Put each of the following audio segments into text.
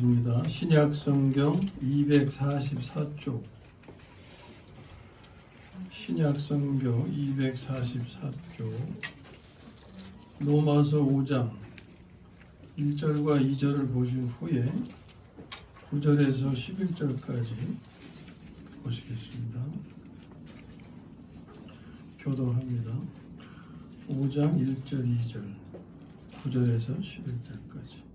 입니다. 신약성경 244쪽. 신약성경 244쪽. 로마서 5장 1절과 2절을 보신 후에 9절에서 11절까지 보시겠습니다. 교독합니다. 5장 1절, 2절, 9절에서 11절까지.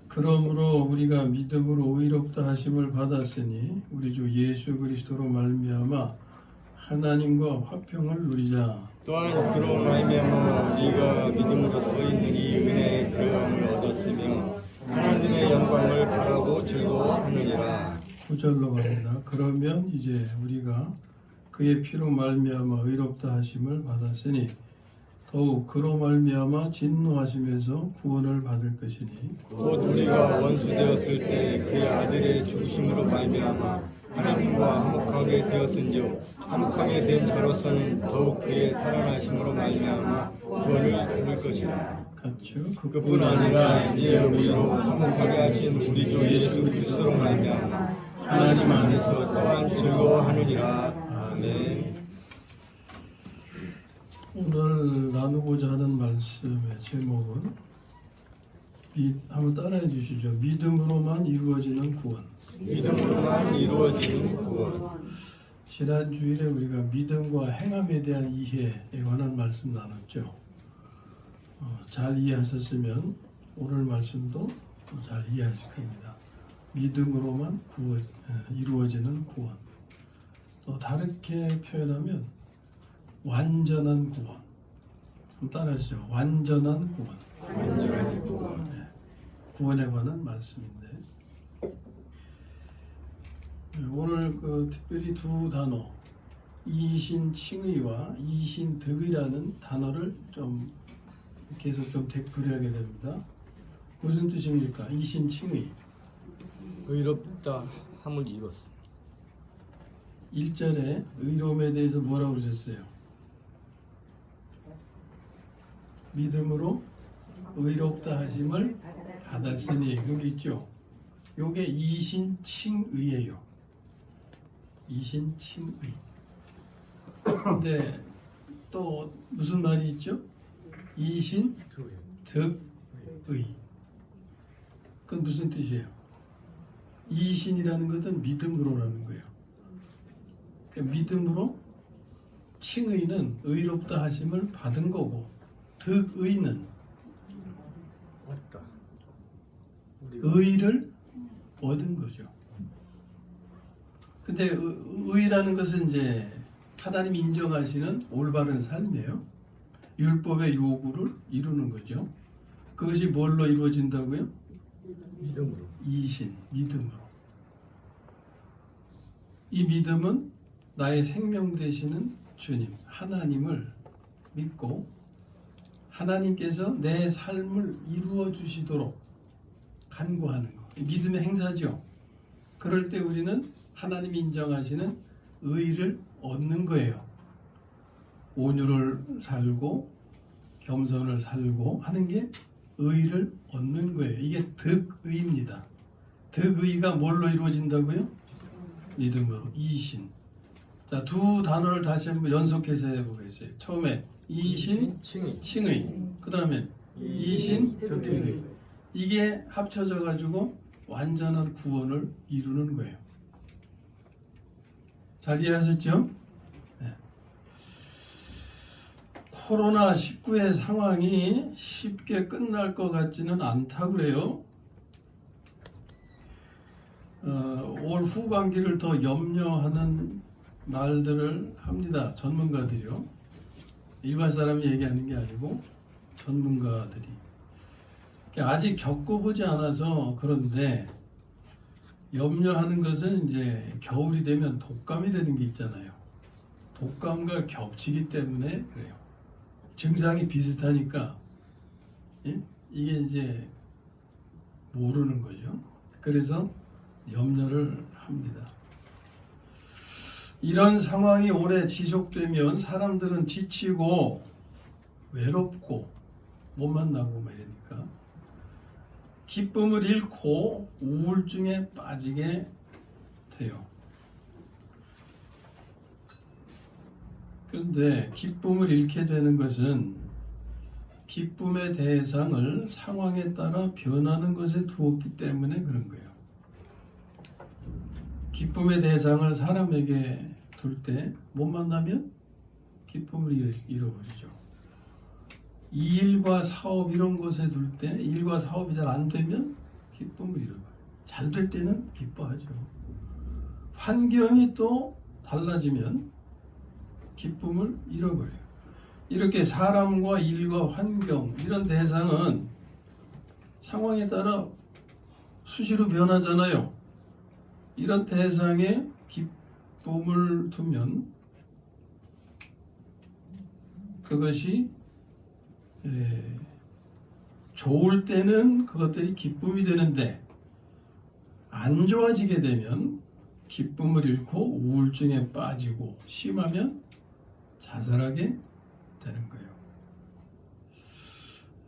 그러므로 우리가 믿음으로 의롭다 하심을 받았으니 우리 주 예수 그리스도로 말미암아 하나님과 화평을 누리자. 또한 그로 말미암아 우리가 믿음으로 서 있느니 은혜의 들어감을 얻었으며 하나님의 영광을 바라고 즐거워하느니라. 9절로 갑니다. 그러면 이제 우리가 그의 피로 말미암아 의롭다 하심을 받았으니 더욱 그로 말미암아 진노하심에서 구원을 받을 것이니 곧 우리가 원수 되었을 때 그의 아들의 죽으심으로 말미암아 하나님과 화목하게 되었은즉 화목하게 된 자로서는 더욱 그의 살아나심으로 말미암아 구원을 얻을 것이라. 같죠? 그뿐 아니라 이제 우리로 화목하게 하신 우리 주 예수 그리스도로 말미암아 하나님 안에서 또한 즐거워하느니라. 아멘. 오늘 나누고자 하는 말씀의 제목은 한번 따라해 주시죠. 믿음으로만 이루어지는 구원. 믿음으로만 이루어지는 구원. 지난 주일에 우리가 믿음과 행함에 대한 이해에 관한 말씀 나눴죠. 잘 이해하셨으면 오늘 말씀도 잘 이해하실 겁니다. 믿음으로만 이루어지는 구원. 또 다르게 표현하면 완전한 구원. 따라하시죠. 완전한 구원. 완전한 구원. 네. 구원에 관한 말씀인데 오늘 특별히 두 단어 이신칭의와 이신득의라는 단어를 좀 계속 좀 되풀이하게 됩니다. 무슨 뜻입니까? 이신칭의. 의롭다 함을 이뤘어. 1절에 의로움에 대해서 뭐라고 그러셨어요? 믿음으로 의롭다 하심을 받았으니 여기 있죠. 요게 이신칭의예요. 이신칭의. 근데 또 무슨 말이 있죠? 이신득의. 그건 무슨 뜻이에요? 이신이라는 것은 믿음으로라는 거예요. 그러니까 믿음으로 칭의는 의롭다 하심을 받은 거고 득의는 의를 얻은 거죠. 근데 의라는 것은 이제 하나님 인정하시는 올바른 삶이에요. 율법의 요구를 이루는 거죠. 그것이 뭘로 이루어진다고요? 믿음으로. 이신, 믿음으로. 이 믿음은 나의 생명 되시는 주님, 하나님을 믿고 하나님께서 내 삶을 이루어 주시도록 간구하는 것. 믿음의 행사죠. 그럴 때 우리는 하나님이 인정하시는 의를 얻는 거예요. 온유를 살고 겸손을 살고 하는 게 의를 얻는 거예요. 이게 득의입니다. 득의가 뭘로 이루어진다고요? 믿음으로. 이신. 자, 두 단어를 다시 한번 연속해서 해보겠어요. 처음에 이신, 칭의. 그 다음에 이신, 득의. 이게 합쳐져 가지고 완전한 구원을 이루는 거예요. 잘 이해하셨죠? 네. 코로나19의 상황이 쉽게 끝날 것 같지는 않다고 그래요. 올 후반기를 더 염려하는 말들을 합니다. 전문가들이요. 일반 사람이 얘기하는 게 아니고 전문가들이. 아직 겪어보지 않아서 그런데 염려하는 것은 이제 겨울이 되면 독감이 되는 게 있잖아요. 독감과 겹치기 때문에 그래요. 증상이 비슷하니까 이게 이제 모르는 거죠. 그래서 염려를 합니다. 이런 상황이 오래 지속되면 사람들은 지치고 외롭고 못 만나고 막 이러니까 기쁨을 잃고 우울증에 빠지게 돼요. 그런데 기쁨을 잃게 되는 것은 기쁨의 대상을 상황에 따라 변하는 것에 두었기 때문에 그런 거예요. 기쁨의 대상을 사람에게 둘 때 못 만나면 기쁨을 잃어버리죠. 일과 사업 이런 것에 둘 때 일과 사업이 잘 안 되면 기쁨을 잃어버려요. 잘 될 때는 기뻐하죠. 환경이 또 달라지면 기쁨을 잃어버려요. 이렇게 사람과 일과 환경 이런 대상은 상황에 따라 수시로 변하잖아요. 이런 대상에 기쁨을 두면 그것이 좋을 때는 그것들이 기쁨이 되는데 안 좋아지게 되면 기쁨을 잃고 우울증에 빠지고 심하면 자살하게 되는 거예요.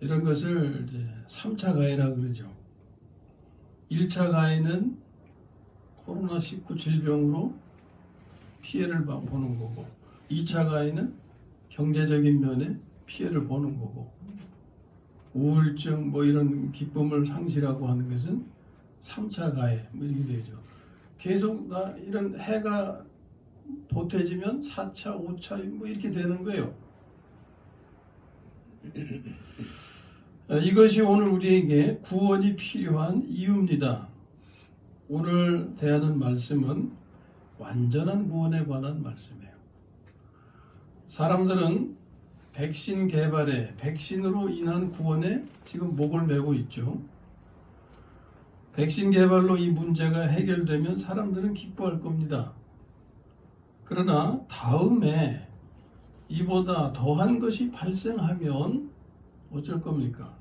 이런 것을 이제 3차 가해라 그러죠. 1차 가해는 코로나19 질병으로 피해를 보는 거고 2차 가해는 경제적인 면에 피해를 보는 거고 우울증 뭐 이런 기쁨을 상실하고 하는 것은 3차 가해 뭐 이렇게 되죠. 계속 이런 해가 보태지면 4차, 5차 뭐 이렇게 되는 거예요. 이것이 오늘 우리에게 구원이 필요한 이유입니다. 오늘 대하는 말씀은 완전한 구원에 관한 말씀이에요. 사람들은 백신 개발에 백신으로 인한 구원에 지금 목을 메고 있죠. 백신 개발로 이 문제가 해결되면 사람들은 기뻐할 겁니다. 그러나 다음에 이보다 더한 것이 발생하면 어쩔 겁니까?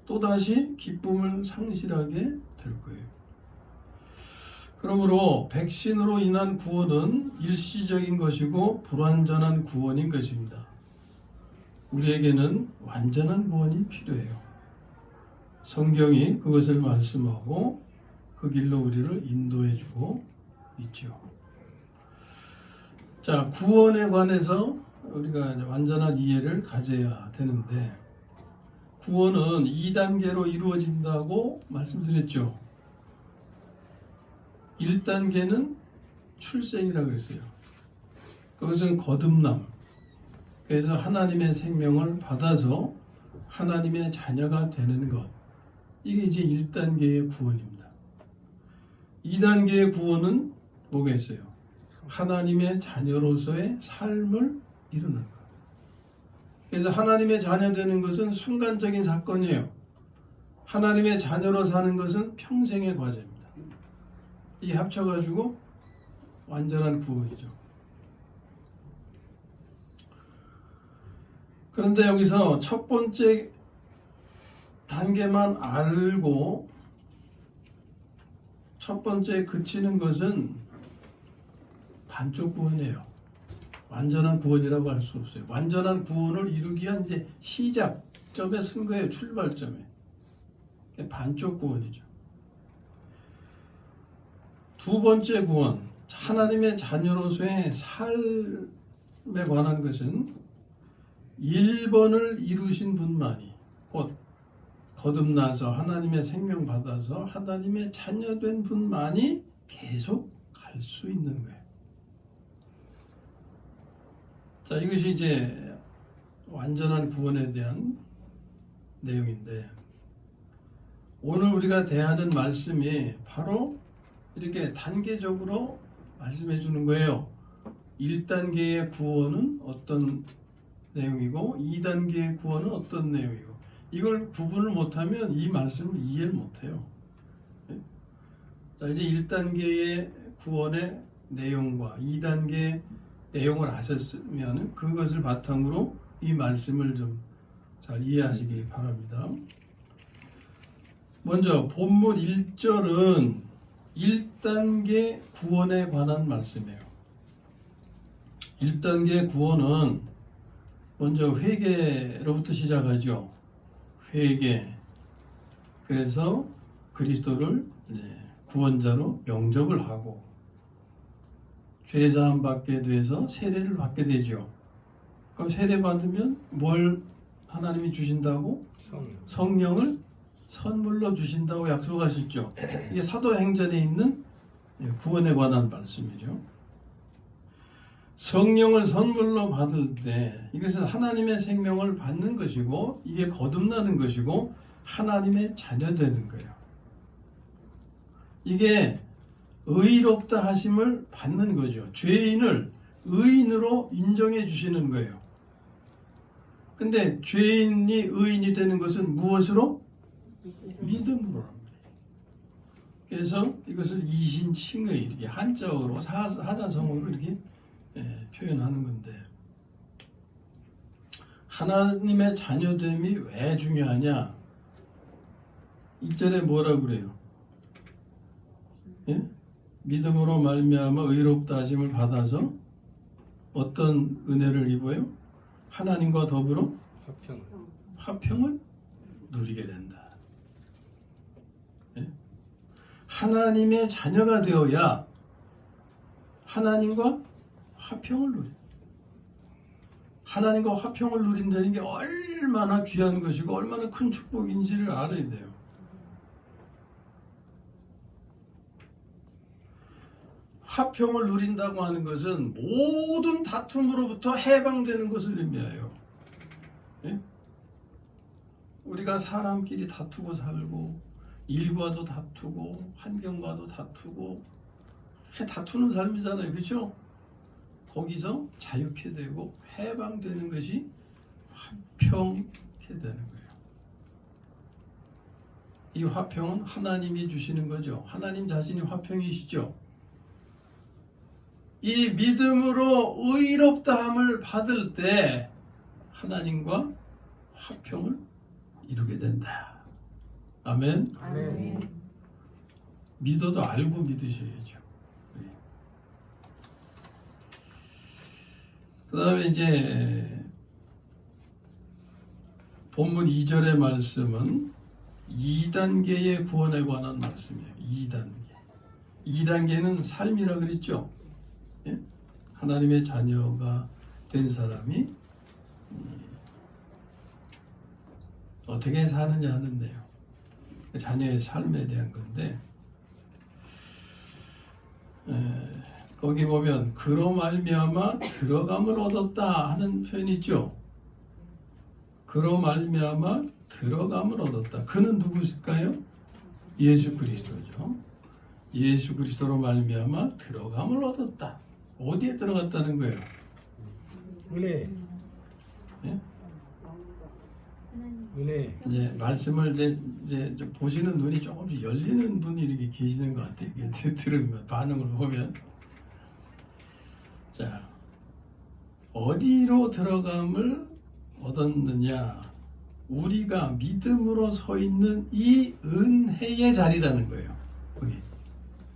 또다시 기쁨을 상실하게 될 거예요. 그러므로 백신으로 인한 구원은 일시적인 것이고 불완전한 구원인 것입니다. 우리에게는 완전한 구원이 필요해요. 성경이 그것을 말씀하고 그 길로 우리를 인도해주고 있죠. 자, 구원에 관해서 우리가 완전한 이해를 가져야 되는데 구원은 2단계로 이루어진다고 말씀드렸죠. 1단계는 출생이라고 그랬어요. 그것은 거듭남. 그래서 하나님의 생명을 받아서 하나님의 자녀가 되는 것. 이게 이제 1단계의 구원입니다. 2단계의 구원은 뭐겠어요? 하나님의 자녀로서의 삶을 이루는 것. 그래서 하나님의 자녀 되는 것은 순간적인 사건이에요. 하나님의 자녀로 사는 것은 평생의 과제입니다. 이 합쳐가지고 완전한 구원이죠. 그런데 여기서 첫 번째 단계만 알고 첫 번째 그치는 것은 반쪽 구원이에요. 완전한 구원이라고 할 수 없어요. 완전한 구원을 이루기 위한 이제 시작점에 쓴 거예요. 출발점에. 반쪽 구원이죠. 두 번째 구원, 하나님의 자녀로서의 삶에 관한 것은 1번을 이루신 분만이 곧 거듭나서 하나님의 생명 받아서 하나님의 자녀된 분만이 계속 갈 수 있는 거예요. 자, 이것이 이제 완전한 구원에 대한 내용인데 오늘 우리가 대하는 말씀이 바로 이렇게 단계적으로 말씀해 주는 거예요. 1단계의 구원은 어떤 내용이고 2단계의 구원은 어떤 내용이고 이걸 구분을 못하면 이 말씀을 이해를 못해요. 자, 이제 1단계의 구원의 내용과 2단계 내용을 아셨으면 그것을 바탕으로 이 말씀을 좀 잘 이해하시기 바랍니다. 먼저 본문 1절은 1단계 구원에 관한 말씀이에요. 1단계 구원은 먼저 회개로부터 시작하죠. 회개. 그래서 그리스도를 구원자로 영접을 하고 죄사함 받게 돼서 세례를 받게 되죠. 그럼 세례 받으면 뭘 하나님이 주신다고? 성령을 선물로 주신다고 약속하셨죠. 이게 사도행전에 있는 구원에 관한 말씀이죠. 성령을 선물로 받을 때 이것은 하나님의 생명을 받는 것이고 이게 거듭나는 것이고 하나님의 자녀되는 거예요. 이게 의롭다 하심을 받는 거죠. 죄인을 의인으로 인정해 주시는 거예요. 근데 죄인이 의인이 되는 것은 무엇으로? 믿음으로 합니다. 그래서 이것을 이신칭의 이렇게 한자어로 사자성어로 이렇게 표현하는 건데 하나님의 자녀됨이 왜 중요하냐? 1절에 뭐라고 그래요? 예? 믿음으로 말미암아 의롭다 하심을 받아서 어떤 은혜를 입어요? 하나님과 더불어 화평을 누리게 된다. 예? 하나님의 자녀가 되어야 하나님과 화평을 누린다. 하나님과 화평을 누린다는 게 얼마나 귀한 것이고 얼마나 큰 축복인지를 알아야 돼요. 화평을 누린다고 하는 것은 모든 다툼으로부터 해방되는 것을 의미해요. 예? 우리가 사람끼리 다투고 살고 일과도 다투고 환경과도 다투고 다투는 삶이잖아요. 그렇죠? 거기서 자유케 되고 해방되는 것이 화평케 되는 거예요. 이 화평은 하나님이 주시는 거죠. 하나님 자신이 화평이시죠. 이 믿음으로 의롭다함을 받을 때 하나님과 화평을 이루게 된다. 아멘. 아멘. 믿어도 알고 믿으셔야죠. 그 다음에 이제 본문 2절의 말씀은 2단계의 구원에 관한 말씀이에요. 2단계. 2단계는 삶이라 그랬죠. 예? 하나님의 자녀가 된 사람이 어떻게 사느냐 하는데요. 자녀의 삶에 대한 건데 거기 보면 그로 말미암아 들어감을 얻었다 하는 표현이 있죠. 그로 말미암아 들어감을 얻었다. 그는 누구일까요? 예수 그리스도죠. 예수 그리스도로 말미암아 들어감을 얻었다. 어디에 들어갔다는 거예요? 은혜. 예? 은혜. 이제 말씀을 이제 좀 보시는 눈이 조금씩 열리는 분이 이렇게 계시는 것 같아요. 이게 들으면 반응을 보면. 자, 어디로 들어감을 얻었느냐? 우리가 믿음으로 서 있는 이 은혜의 자리라는 거예요. 거기.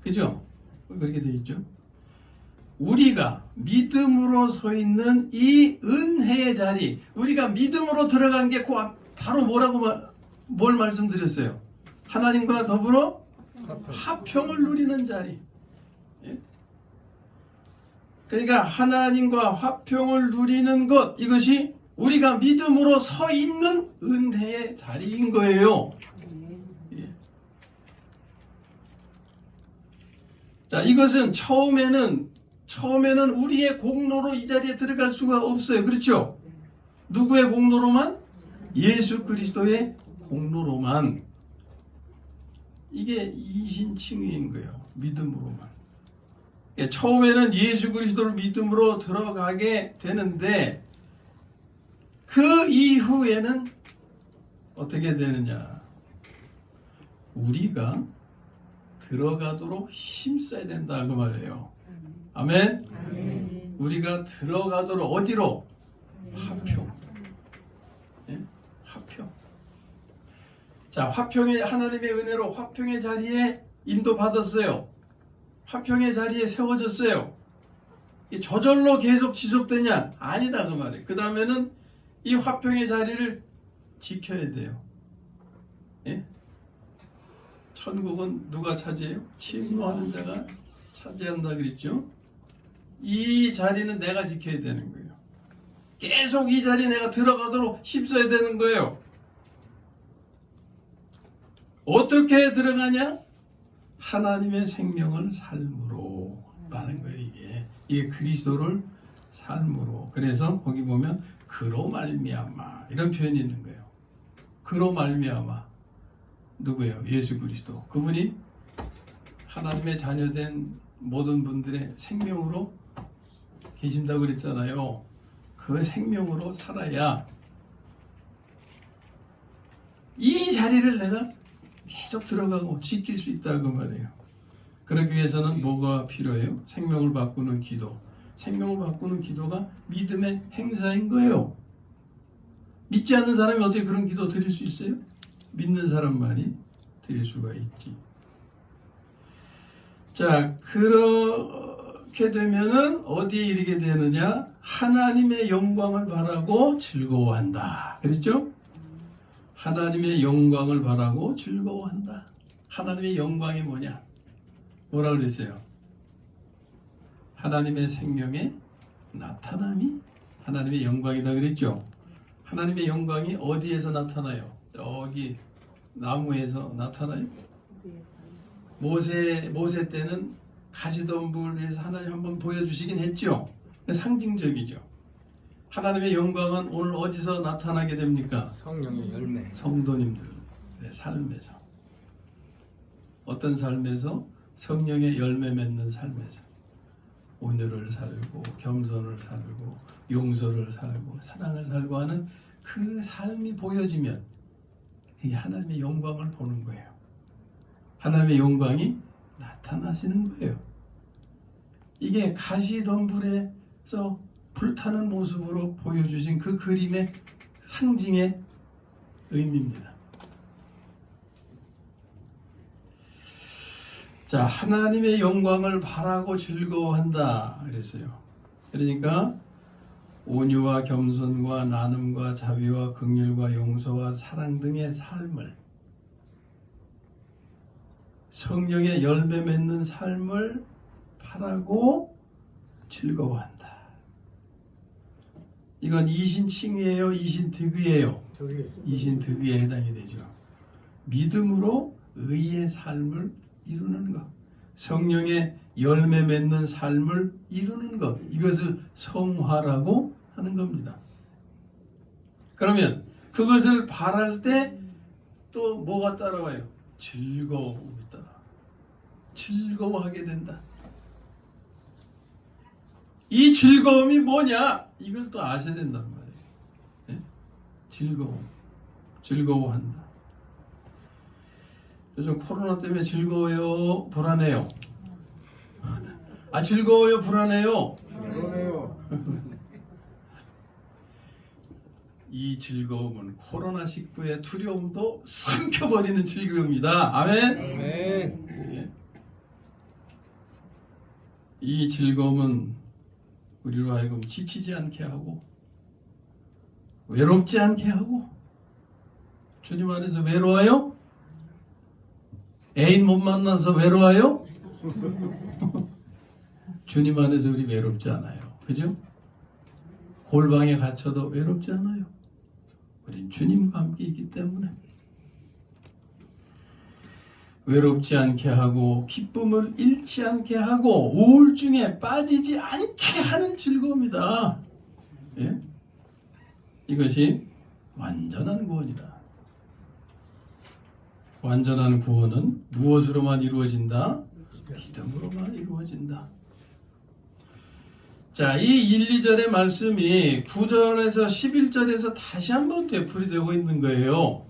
그죠? 그렇게 되어 있죠? 우리가 믿음으로 서 있는 이 은혜의 자리, 우리가 믿음으로 들어간 게 바로 뭘 말씀드렸어요? 하나님과 더불어 화평을 누리는 자리. 예? 그러니까 하나님과 화평을 누리는 것, 이것이 우리가 믿음으로 서 있는 은혜의 자리인 거예요. 예. 자, 이것은 처음에는 우리의 공로로 이 자리에 들어갈 수가 없어요. 그렇죠? 누구의 공로로만? 예수 그리스도의 공로로만. 이게 이신칭의인 거예요. 믿음으로만. 처음에는 예수 그리스도를 믿음으로 들어가게 되는데 그 이후에는 어떻게 되느냐? 우리가 들어가도록 힘써야 된다 그 말이에요. 아멘? 아멘. 우리가 들어가도록 어디로? 화평. 예? 화평. 자, 화평의 하나님의 은혜로 화평의 자리에 인도받았어요. 화평의 자리에 세워졌어요. 저절로 계속 지속되냐? 아니다 그 말이에요. 그 다음에는 이 화평의 자리를 지켜야 돼요. 예? 천국은 누가 차지해요? 침노하는 자가 차지한다 그랬죠? 이 자리는 내가 지켜야 되는 거예요. 계속 이 자리에 내가 들어가도록 힘써야 되는 거예요. 어떻게 들어가냐? 하나님의 생명을 삶으로 라는 거예요. 이게 그리스도를 삶으로. 그래서 거기 보면 그로 말미암아 이런 표현이 있는 거예요. 그로 말미암아. 누구예요? 예수 그리스도. 그분이 하나님의 자녀된 모든 분들의 생명으로 계신다고 그랬잖아요. 그 생명으로 살아야 이 자리를 내가 계속 들어가고 지킬 수 있다고 말해요. 그러기 위해서는 뭐가 필요해요? 생명을 바꾸는 기도. 생명을 바꾸는 기도가 믿음의 행사인 거예요. 믿지 않는 사람이 어떻게 그런 기도 드릴 수 있어요? 믿는 사람만이 드릴 수가 있지. 자, 그렇게 되면은 어디에 이르게 되느냐? 하나님의 영광을 바라고 즐거워한다. 그랬죠? 하나님의 영광을 바라고 즐거워한다. 하나님의 영광이 뭐냐? 뭐라 그랬어요? 하나님의 생명의 나타남이 하나님의 영광이다 그랬죠? 하나님의 영광이 어디에서 나타나요? 여기 나무에서 나타나요? 모세 때는 가시덤불에서 하나님 한번 보여주시긴 했죠. 상징적이죠. 하나님의 영광은 오늘 어디서 나타나게 됩니까? 성령의 열매. 성도님들의 삶에서. 어떤 삶에서? 성령의 열매 맺는 삶에서. 온유를 살고 겸손을 살고 용서를 살고 사랑을 살고 하는 그 삶이 보여지면 이게 하나님의 영광을 보는 거예요. 하나님의 영광이 나타나시는 거예요. 이게 가시덤불에서 불타는 모습으로 보여주신 그 그림의 상징의 의미입니다. 자, 하나님의 영광을 바라고 즐거워한다 그랬어요. 그러니까 온유와 겸손과 나눔과 자비와 긍휼과 용서와 사랑 등의 삶을, 성령의 열매 맺는 삶을 바라고 즐거워한다. 이건 이신칭의예요, 이신득의예요? 이신득의에 해당이 되죠. 믿음으로 의의 삶을 이루는 것, 성령의 열매 맺는 삶을 이루는 것, 이것을 성화라고 하는 겁니다. 그러면 그것을 바랄 때 또 뭐가 따라와요? 즐거움이 따라. 즐거워하게 된다. 이 즐거움이 뭐냐? 이걸 또 아셔야 된단 말이에요. 네? 즐거워한다. 요즘 코로나 때문에 즐거워요? 불안해요? 즐거워요? 불안해요? 그러네요. 이 즐거움은 코로나19의 두려움도 삼켜버리는 즐거움이다. 아멘? 아멘. 이 즐거움은 우리로 하여금 지치지 않게 하고 외롭지 않게 하고, 주님 안에서 외로워요? 애인 못 만나서 외로워요? 주님 안에서 우리 외롭지 않아요. 그죠? 골방에 갇혀도 외롭지 않아요. 우린 주님과 함께 있기 때문에 외롭지 않게 하고 기쁨을 잃지 않게 하고 우울증에 빠지지 않게 하는 즐거움이다. 예? 이것이 완전한 구원이다. 완전한 구원은 무엇으로만 이루어진다? 믿음으로만 이루어진다. 자, 이 1, 2절의 말씀이 9절에서 11절에서 다시 한번 되풀이되고 있는 거예요.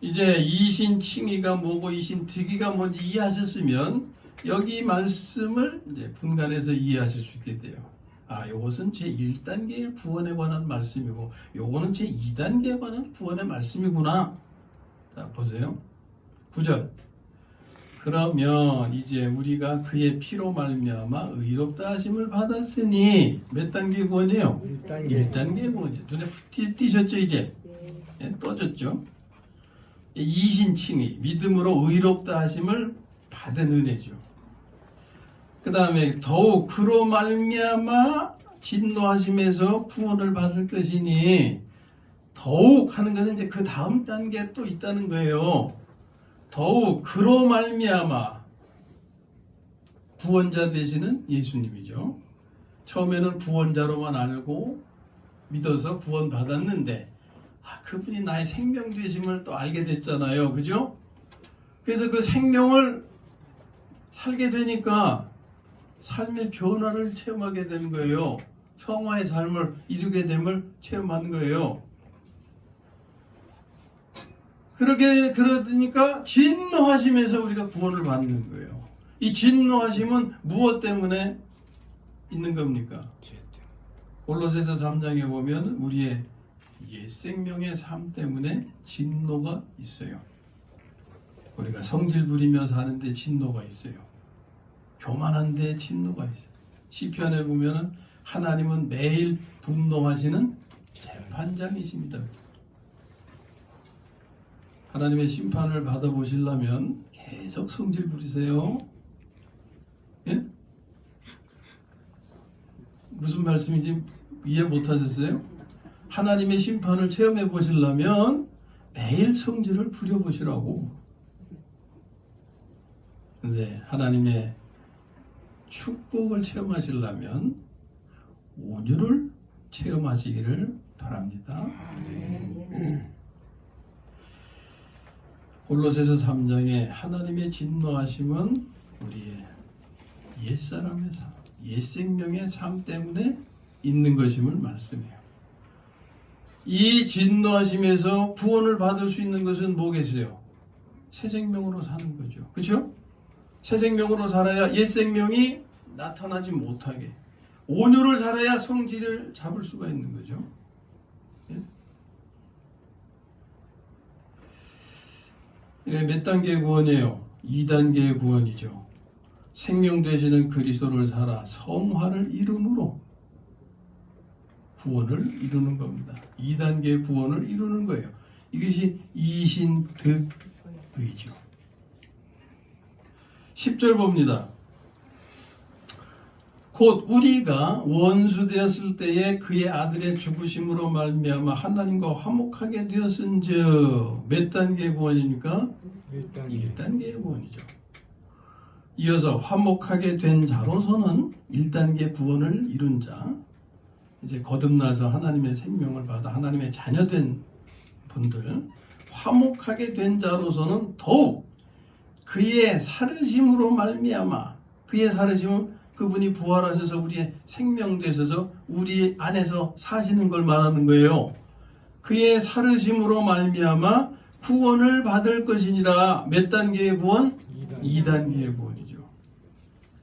이제 이신칭의가 뭐고 이신득의가 뭔지 이해하셨으면 여기 말씀을 이제 분간해서 이해하실 수 있게 돼요. 요것은 제 1단계의 구원에 관한 말씀이고 요거는 제 2단계에 관한 구원의 말씀이구나. 자, 보세요. 9절. 그러면 이제 우리가 그의 피로 말미암아 의롭다 하심을 받았으니 몇 단계 구원이에요? 1단계 구원이에요. 눈에 확 띄셨죠 이제? 네, 떠졌죠? 이신칭의, 믿음으로 의롭다 하심을 받은 은혜죠. 그 다음에 더욱 그로 말미암아 진노하심에서 구원을 받을 것이니, 더욱 하는 것은 이제 그 다음 단계에 또 있다는 거예요. 더욱 그로 말미암아, 구원자 되시는 예수님이죠. 처음에는 구원자로만 알고 믿어서 구원받았는데, 그분이 나의 생명 되심을 또 알게 됐잖아요. 그죠? 그래서 그 생명을 살게 되니까 삶의 변화를 체험하게 된 거예요. 성화의 삶을 이루게 됨을 체험한 거예요. 그러니까 진노하심에서 우리가 구원을 받는 거예요. 이 진노하심은 무엇 때문에 있는 겁니까? 골로새서 3장에 보면 우리의 옛 생명의 삶 때문에 진노가 있어요. 우리가 성질 부리며 사는데 진노가 있어요. 교만한데 진노가 있어요. 시편에 보면 하나님은 매일 분노하시는 재판장이십니다. 하나님의 심판을 받아보시려면 계속 성질 부리세요. 예? 무슨 말씀인지 이해 못하셨어요? 하나님의 심판을 체험해 보시려면 매일 성질을 부려보시라고. 근데 하나님의 축복을 체험하시려면 온유를 체험하시기를 바랍니다. 골로새서 3장에 하나님의 진노하심은 우리의 옛사람의 삶, 옛생명의 삶 때문에 있는 것임을 말씀해요. 이 진노하심에서 구원을 받을 수 있는 것은 뭐겠어요? 새 생명으로 사는 거죠. 그렇죠? 새 생명으로 살아야 옛 생명이 나타나지 못하게, 온유를 살아야 성질을 잡을 수가 있는 거죠. 예? 몇 단계의 구원이에요? 2단계의 구원이죠. 생명 되시는 그리스도를 살아 성화를 이름으로 구원을 이루는 겁니다. 2단계의 구원을 이루는 거예요. 이것이 이신득의죠. 10절 봅니다. 곧 우리가 원수 되었을 때에 그의 아들의 죽으심으로 말미암아 하나님과 화목하게 되었은즉, 몇 단계의 구원입니까? 1단계의 구원이죠. 이어서 화목하게 된 자로서는 1단계 구원을 이룬 자, 이제 거듭나서 하나님의 생명을 받아 하나님의 자녀된 분들, 화목하게 된 자로서는 더욱 그의 살으심으로 말미암아, 그의 살으심은 그분이 부활하셔서 우리의 생명 되셔서 우리 안에서 사시는 걸 말하는 거예요. 그의 살으심으로 말미암아 구원을 받을 것이니라. 몇 단계의 구원? 2단계의 구원이죠.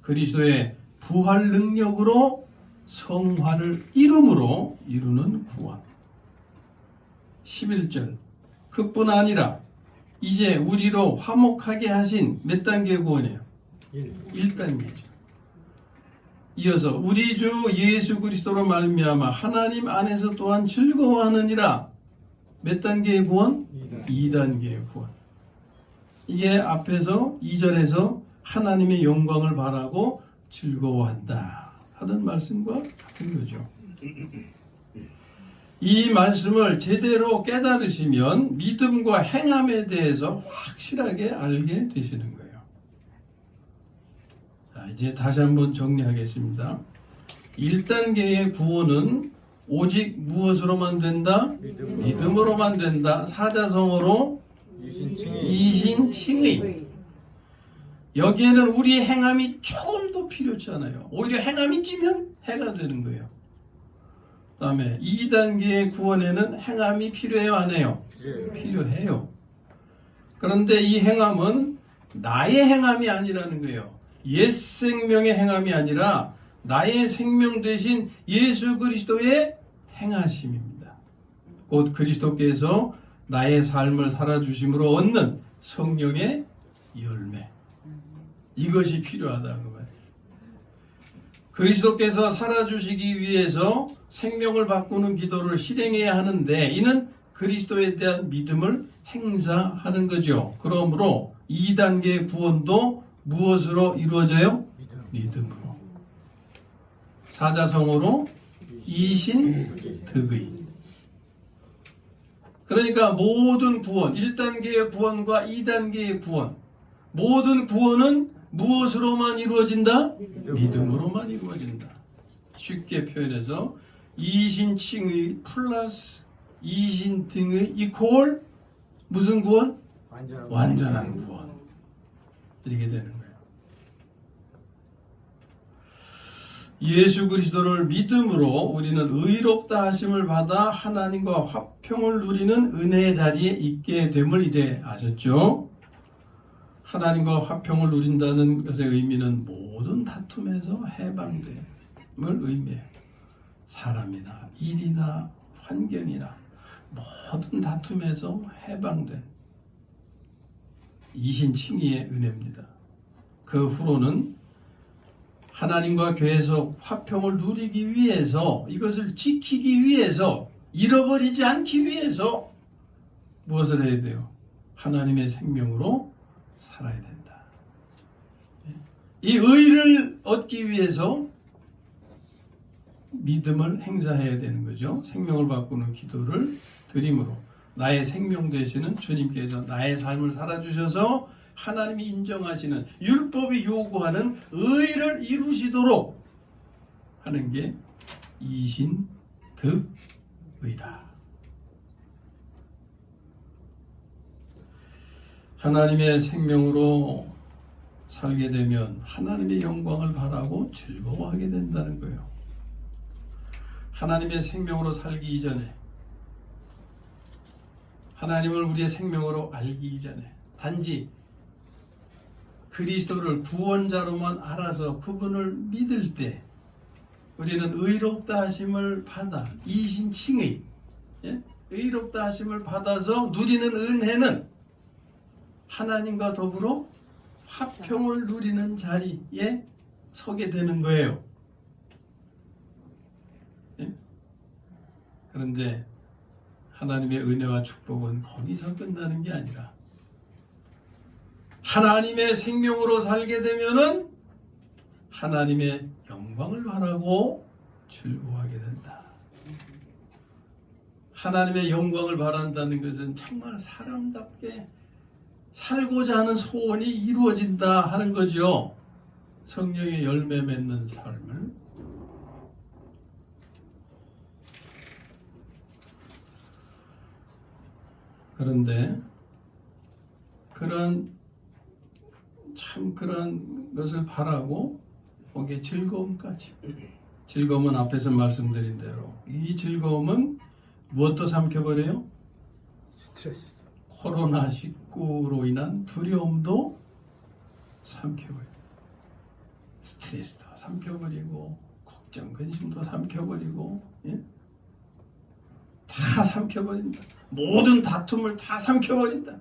그리스도의 부활 능력으로 성화를 이름으로 이루는 구원. 11절. 그뿐 아니라 이제 우리로 화목하게 하신 몇 단계의 구원이에요? 1단계죠. 이어서 우리 주 예수 그리스도로 말미암아 하나님 안에서 또한 즐거워하느니라. 몇 단계의 구원? 2단계의 구원. 이게 앞에서 2절에서 하나님의 영광을 바라고 즐거워한다 하는 말씀과 같은 거죠. 이 말씀을 제대로 깨달으시면 믿음과 행함에 대해서 확실하게 알게 되시는 거예요. 자, 이제 다시 한번 정리하겠습니다. 1단계의 구원은 오직 무엇으로만 된다? 믿음으로만 된다. 사자성어로 이신칭의. 여기에는 우리의 행함이 조금도 필요치 않아요. 오히려 행함이 끼면 해가 되는 거예요. 그 다음에 2단계의 구원에는 행함이 필요해요, 안 해요? 필요해요. 그런데 이 행함은 나의 행함이 아니라는 거예요. 옛 생명의 행함이 아니라 나의 생명 되신 예수 그리스도의 행하심입니다. 곧 그리스도께서 나의 삶을 살아주심으로 얻는 성령의 열매. 이것이 필요하다는 거예요. 그리스도께서 살아주시기 위해서 생명을 바꾸는 기도를 실행해야 하는데, 이는 그리스도에 대한 믿음을 행사하는 거죠. 그러므로 2단계 구원도 무엇으로 이루어져요? 믿음으로. 사자성어로 이신득의. 그러니까 모든 구원, 1단계의 구원과 2단계의 구원, 모든 구원은 무엇으로만 이루어진다? 믿음으로만 이루어진다. 쉽게 표현해서 이신칭의 플러스 이신등의 이퀄 무슨 구원? 완전한 구원. 이렇게 되는 거예요. 예수 그리스도를 믿음으로 우리는 의롭다 하심을 받아 하나님과 화평을 누리는 은혜의 자리에 있게 됨을 이제 아셨죠? 하나님과 화평을 누린다는 것의 의미는 모든 다툼에서 해방됨을 의미해요. 사람이나 일이나 환경이나 모든 다툼에서 해방된 이신칭의의 은혜입니다. 그 후로는 하나님과 교회에서 화평을 누리기 위해서, 이것을 지키기 위해서, 잃어버리지 않기 위해서 무엇을 해야 돼요? 하나님의 생명으로 살아야 된다. 이 의를 얻기 위해서 믿음을 행사해야 되는 거죠. 생명을 바꾸는 기도를 드림으로 나의 생명 되시는 주님께서 나의 삶을 살아주셔서 하나님이 인정하시는 율법이 요구하는 의를 이루시도록 하는 게 이신득의다. 하나님의 생명으로 살게 되면 하나님의 영광을 바라고 즐거워하게 된다는 거예요. 하나님의 생명으로 살기 이전에, 하나님을 우리의 생명으로 알기 이전에 단지 그리스도를 구원자로만 알아서 그분을 믿을 때 우리는 의롭다 하심을 받아 이신칭의, 의롭다 하심을 받아서 누리는 은혜는 하나님과 더불어 화평을 누리는 자리에 서게 되는 거예요. 그런데 하나님의 은혜와 축복은 거기서 끝나는 게 아니라 하나님의 생명으로 살게 되면은 하나님의 영광을 바라고 즐거워하게 된다. 하나님의 영광을 바란다는 것은 정말 사람답게 살고자 하는 소원이 이루어진다 하는 거죠. 성령의 열매 맺는 삶을. 그런데 그런 것을 바라고 거기에 즐거움까지. 즐거움은 앞에서 말씀드린 대로 이 즐거움은 무엇도 삼켜버려요? 스트레스. 코로나19로 인한 두려움도 삼켜버려요. 스트레스도 삼켜버리고 걱정, 근심도 삼켜버리고, 다 삼켜버린다. 모든 다툼을 다 삼켜버린다.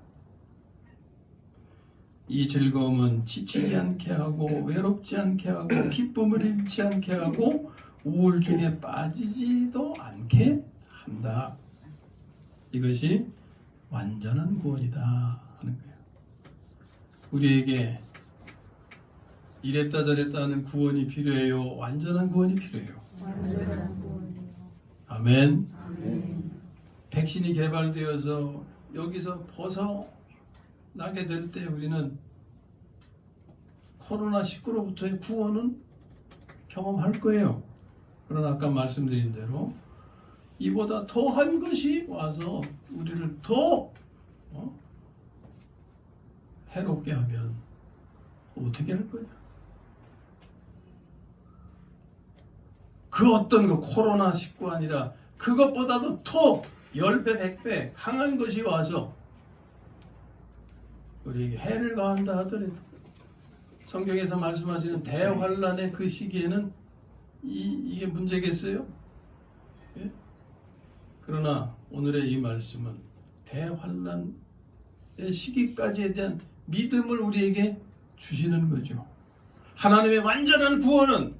이 즐거움은 지치지 않게 하고 외롭지 않게 하고 기쁨을 잃지 않게 하고 우울증에 빠지지도 않게 한다. 이것이 완전한 구원이다 하는 거예요. 우리에게 이랬다 저랬다 하는 구원이 필요해요? 완전한 구원이 필요해요? 완전한 구원이요. 아멘. 아멘. 백신이 개발되어서 여기서 벗어나게 될 때 우리는 코로나19로부터의 구원은 경험할 거예요. 그러나 아까 말씀드린 대로 이보다 더한 것이 와서 우리를 더 해롭게 하면 어떻게 할 거냐? 그 어떤 그 코로나19 아니라 그것보다도 더 10배, 100배 강한 것이 와서 우리에게 해를 가한다 하더라도 성경에서 말씀하시는 대환란의 그 시기에는 이게 문제겠어요? 예? 그러나 오늘의 이 말씀은 대환란의 시기까지에 대한 믿음을 우리에게 주시는 거죠. 하나님의 완전한 구원은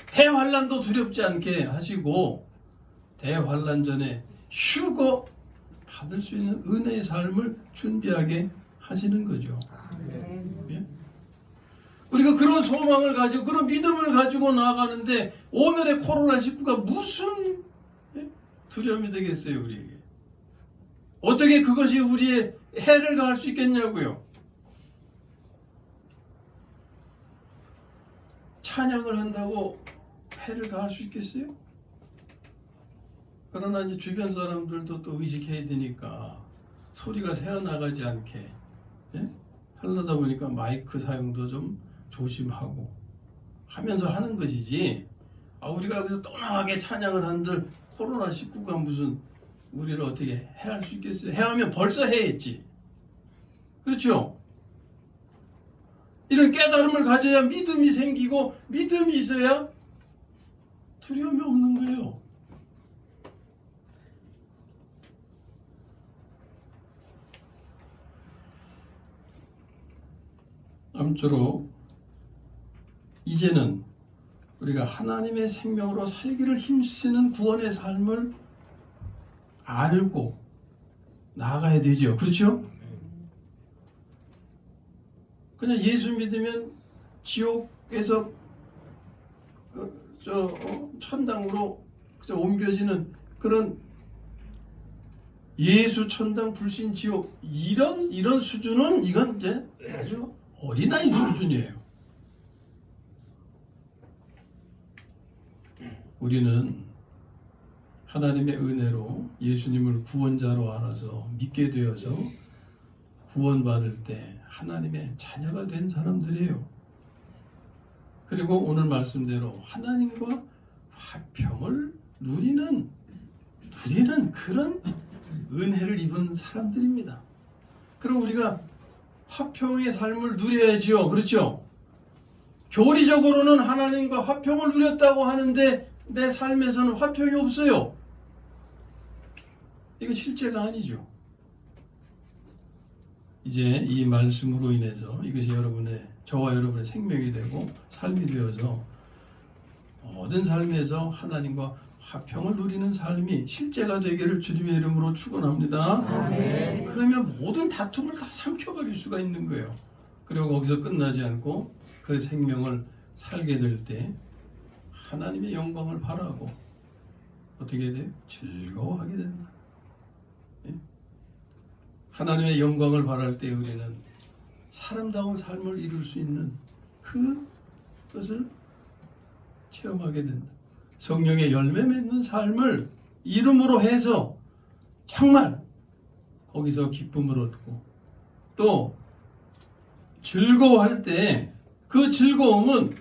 대환란도 두렵지 않게 하시고 대환란 전에 휴거 받을 수 있는 은혜의 삶을 준비하게 하시는 거죠. 예? 우리가 그런 소망을 가지고 그런 믿음을 가지고 나아가는데 오늘의 코로나19가 무슨 두려움이 되겠어요, 우리에게. 어떻게 그것이 우리의 해를 가할 수 있겠냐고요. 찬양을 한다고 해를 가할 수 있겠어요? 그러나 이제 주변 사람들도 또 의식해야 되니까 소리가 새어나가지 않게 하려다 보니까 마이크 사용도 좀 조심하고 하면서 하는 것이지, 우리가 여기서 떠나게 찬양을 한들 코로나19가 무슨 우리를 어떻게 해할 수 있겠어요? 해하면 벌써 해했지. 그렇죠? 이런 깨달음을 가져야 믿음이 생기고 믿음이 있어야 두려움이 없는 거예요. 아무쪼록 이제는 우리가 하나님의 생명으로 살기를 힘쓰는 구원의 삶을 알고 나아가야 되죠. 그렇죠? 그냥 예수 믿으면 지옥에서 천당으로 옮겨지는 그런 예수 천당 불신 지옥 이런 수준은 이건 이제 아주 어린아이 수준이에요. 우리는 하나님의 은혜로 예수님을 구원자로 알아서 믿게 되어서 구원받을 때 하나님의 자녀가 된 사람들이에요. 그리고 오늘 말씀대로 하나님과 화평을 누리는 그런 은혜를 입은 사람들입니다. 그럼 우리가 화평의 삶을 누려야지요. 그렇죠? 교리적으로는 하나님과 화평을 누렸다고 하는데 내 삶에서는 화평이 없어요. 이거 실제가 아니죠. 이제 이 말씀으로 인해서 이것이 저와 여러분의 생명이 되고 삶이 되어서 모든 삶에서 하나님과 화평을 누리는 삶이 실제가 되기를 주님의 이름으로 축원합니다. 아멘. 그러면 모든 다툼을 다 삼켜버릴 수가 있는 거예요. 그리고 거기서 끝나지 않고 그 생명을 살게 될 때 하나님의 영광을 바라고 어떻게 돼요? 즐거워하게 된다. 예? 하나님의 영광을 바랄 때 우리는 사람다운 삶을 이룰 수 있는 그것을 체험하게 된다. 성령의 열매 맺는 삶을 이름으로 해서 정말 거기서 기쁨을 얻고 또 즐거워할 때 그 즐거움은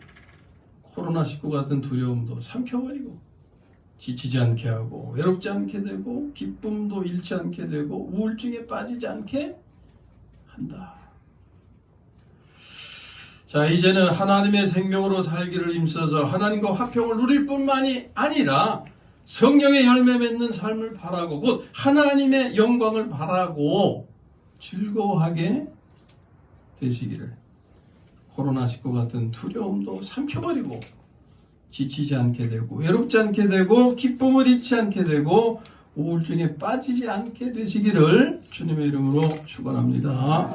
코로나19 같은 두려움도 삼켜버리고 지치지 않게 하고 외롭지 않게 되고 기쁨도 잃지 않게 되고 우울증에 빠지지 않게 한다. 자, 이제는 하나님의 생명으로 살기를 힘써서 하나님과 화평을 누릴 뿐만이 아니라 성령의 열매 맺는 삶을 바라고 곧 하나님의 영광을 바라고 즐거워하게 되시기를, 코로나19 같은 두려움도 삼켜버리고 지치지 않게 되고 외롭지 않게 되고 기쁨을 잃지 않게 되고 우울증에 빠지지 않게 되시기를 주님의 이름으로 축원합니다.